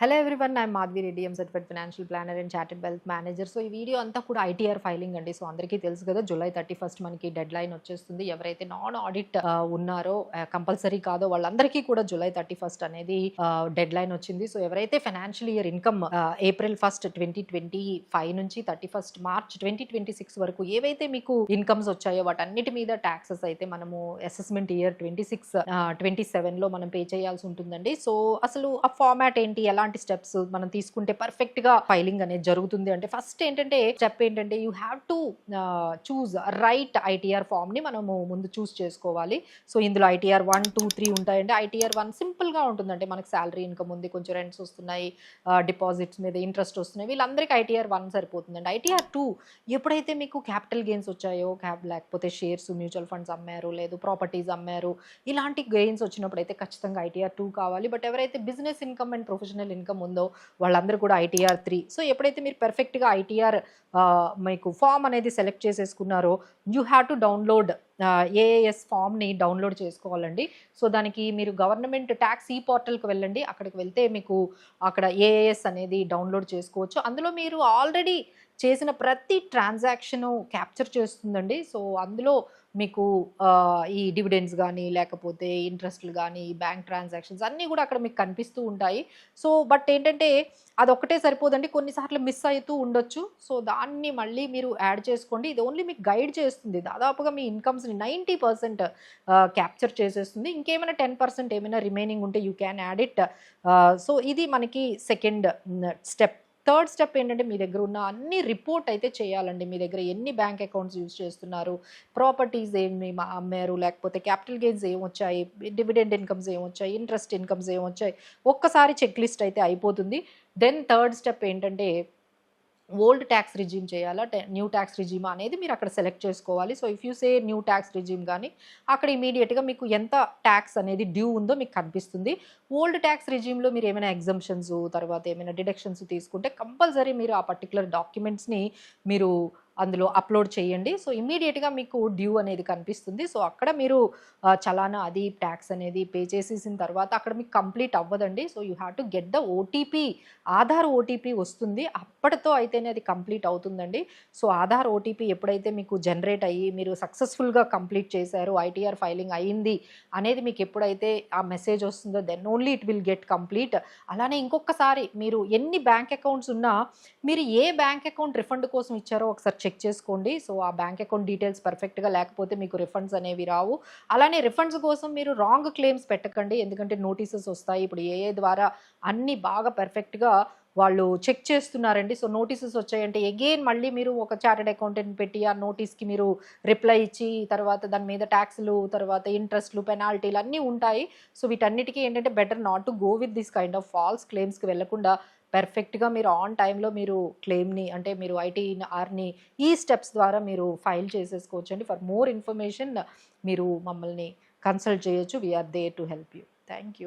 Hello everyone, I'm Madhavi Reddy. I'm certified financial planner and chartered wealth manager. So ఈ video అంతా కూడా ITR filing అండి. So అందరికీ తెలుసు కదా, జూలై 31 మనకి డెడ్ లైన్ వచ్చేస్తుంది. ఎవరైతే నాన్ ఆడిట్ ఉన్నారో, కంపల్సరీ కాదో వాళ్ళందరికీ కూడా జూలై 31 అనేది డెడ్ లైన్ వచ్చింది. సో ఎవరైతే ఫైనాన్షియల్ ఇయర్ ఇన్కమ్ April 1, 2025 నుంచి 31 March 2026 వరకు ఏవైతే మీకు ఇన్కమ్స్ వచ్చాయో వాటన్నిటి మీద ట్యాక్సెస్ అయితే మనము అసెస్మెంట్ ఇయర్ 26-27 లో మనం పే చేయాల్సి ఉంటుందండి. సో అసలు ఆ ఫార్మాట్ ఏంటి, ఎలాంటి స్టెప్స్ మనం తీసుకుంటే పర్ఫెక్ట్ గా ఫైలింగ్ అనేది జరుగుతుంది అంటే, ఫస్ట్ ఏంటంటే స్టెప్ ఏంటంటే you have to choose right ITR form ని మనము ముందు చూస్ చేసుకోవాలి. సో ఇందులో ఐటీఆర్ 1, 2, 3 ఉంటాయండి. ఐటీఆర్ 1 సింపుల్ గా ఉంటుందంటే, మనకి శాలరీ ఇన్కమ్ ఉంది, కొంచెం రెంట్స్ వస్తున్నాయి, డిపాజిట్స్ మీద ఇంట్రెస్ట్ వస్తున్నాయి, వీళ్ళందరికీ ఐటీఆర్ 1 సరిపోతుందండి. ఐటీఆర్ 2 ఎప్పుడైతే మీకు క్యాపిటల్ గెయిన్స్ వచ్చాయో, లేకపోతే షేర్స్, మ్యూచువల్ ఫండ్స్ అమ్మారు, లేదు ప్రాపర్టీస్ అమ్మారు, ఇలాంటి గెయిన్స్ వచ్చినప్పుడు అయితే ఖచ్చితంగా ఐటీఆర్ 2 కావాలి. బట్ ఎవరైతే business income and professional income ఉందో వాళ్ళందరూ కూడా ఐటీఆర్ 3. సో ఎప్పుడైతే మీరు పర్ఫెక్ట్గా ఐటీఆర్ మీకు ఫామ్ అనేది సెలెక్ట్ చేసేసుకున్నారో, you have to download A A S ఫామ్ని డౌన్లోడ్ చేసుకోవాలండి. సో దానికి మీరు గవర్నమెంట్ ట్యాక్స్ ఈ పోర్టల్కి వెళ్ళండి. అక్కడికి వెళ్తే మీకు అక్కడ ఏఏఎస్ అనేది డౌన్లోడ్ చేసుకోవచ్చు. అందులో మీరు ఆల్రెడీ చేసిన ప్రతి ట్రాన్సాక్షను క్యాప్చర్ చేస్తుందండి. సో అందులో మీకు ఈ డివిడెండ్స్ కానీ, లేకపోతే ఇంట్రెస్ట్లు కానీ, బ్యాంక్ ట్రాన్సాక్షన్స్ అన్నీ కూడా అక్కడ మీకు కనిపిస్తూ ఉంటాయి. సో బట్ ఏంటంటే అదొక్కటే సరిపోదండి, కొన్నిసార్లు మిస్ అవుతూ ఉండొచ్చు. సో దాన్ని మళ్ళీ మీరు యాడ్ చేసుకోండి. ఇది ఓన్లీ మీకు గైడ్ చేస్తుంది. దాదాపుగా మీ ఇన్కమ్స్ని 90% క్యాప్చర్ చేసేస్తుంది. ఇంకేమైనా 10% ఏమైనా రిమైనింగ్ ఉంటే you can add it. So ఇది మనకి సెకండ్ స్టెప్. థర్డ్ స్టెప్ ఏంటంటే, మీ దగ్గర ఉన్న అన్ని రిపోర్ట్ అయితే చేయాలండి. మీ దగ్గర ఎన్ని బ్యాంక్ అకౌంట్స్ యూజ్ చేస్తున్నారు, ప్రాపర్టీస్ ఏమి అమ్మారు, లేకపోతే క్యాపిటల్ గెయిన్స్ ఏమొచ్చాయి, డివిడెండ్ ఇన్కమ్స్ ఏమొచ్చాయి, ఇంట్రెస్ట్ ఇన్కమ్స్ ఏమొచ్చాయి, ఒక్కసారి చెక్ లిస్ట్ అయితే అయిపోతుంది. దెన్ థర్డ్ స్టెప్ ఏంటంటే, ఓల్డ్ ట్యాక్స్ రిజీమ్ చేయాలా, న్యూ ట్యాక్స్ రిజీమా అనేది మీరు అక్కడ సెలెక్ట్ చేసుకోవాలి. So if you say new tax regime కానీ, అక్కడ ఇమీడియట్గా మీకు ఎంత ట్యాక్స్ అనేది డ్యూ ఉందో మీకు కనిపిస్తుంది. ఓల్డ్ ట్యాక్స్ రిజీమ్లో మీరు ఏమైనా ఎగ్జంప్షన్స్, తర్వాత ఏమైనా డిడక్షన్స్ తీసుకుంటే కంపల్సరీ మీరు ఆ పర్టికులర్ డాక్యుమెంట్స్ని మీరు అందులో అప్లోడ్ చేయండి. సో ఇమీడియట్గా మీకు డ్యూ అనేది కనిపిస్తుంది. సో అక్కడ మీరు చలానా అది ట్యాక్స్ అనేది పే చేసేసిన తర్వాత అక్కడ మీకు కంప్లీట్ అవ్వదండి. So you have to get the OTP. Aadhaar OTP వస్తుంది, అప్పటితో అయితేనే అది కంప్లీట్ అవుతుందండి. సో ఆధార్ ఓటీపీ ఎప్పుడైతే మీకు జనరేట్ అయ్యి మీరు సక్సెస్ఫుల్గా కంప్లీట్ చేశారు, ఐటీఆర్ ఫైలింగ్ అయ్యింది అనేది మీకు ఎప్పుడైతే ఆ మెసేజ్ వస్తుందో, then only it will get complete. అలానే ఇంకొకసారి మీరు ఎన్ని బ్యాంక్ అకౌంట్స్ ఉన్నా, మీరు ఏ బ్యాంక్ అకౌంట్ రిఫండ్ కోసం ఇచ్చారో ఒకసారి చెక్ చేసుకోండి. సో ఆ బ్యాంక్ అకౌంట్ డీటెయిల్స్ పర్ఫెక్ట్గా లేకపోతే మీకు రిఫండ్స్ అనేవి రావు. అలానే రిఫండ్స్ కోసం మీరు రాంగ్ క్లెయిమ్స్ పెట్టకండి, ఎందుకంటే నోటీసెస్ వస్తాయి. ఇప్పుడు ఏఏ ద్వారా అన్నీ బాగా పర్ఫెక్ట్గా వాళ్ళు చెక్ చేస్తున్నారండి. సో నోటీసెస్ వచ్చాయంటే ఎగైన్ మళ్ళీ మీరు ఒక చార్టెడ్ అకౌంటెంట్ పెట్టి ఆ నోటీస్కి మీరు రిప్లై ఇచ్చి, తర్వాత దాని మీద ట్యాక్స్లు, తర్వాత ఇంట్రెస్ట్లు, పెనాల్టీలు అన్నీ ఉంటాయి. సో వీటన్నిటికీ ఏంటంటే better not to go with this kind of false క్లెయిమ్స్కి వెళ్లకుండా పర్ఫెక్ట్గా మీరు ఆన్ టైంలో మీరు క్లెయిమ్ని, అంటే మీరు ఐటీఆర్ని ఈ స్టెప్స్ ద్వారా మీరు ఫైల్ చేసేసుకోవచ్చు అండి. ఫర్ మోర్ ఇన్ఫర్మేషన్ మీరు మమ్మల్ని కన్సల్ట్ చేయొచ్చు. We're there to help you. Thank you.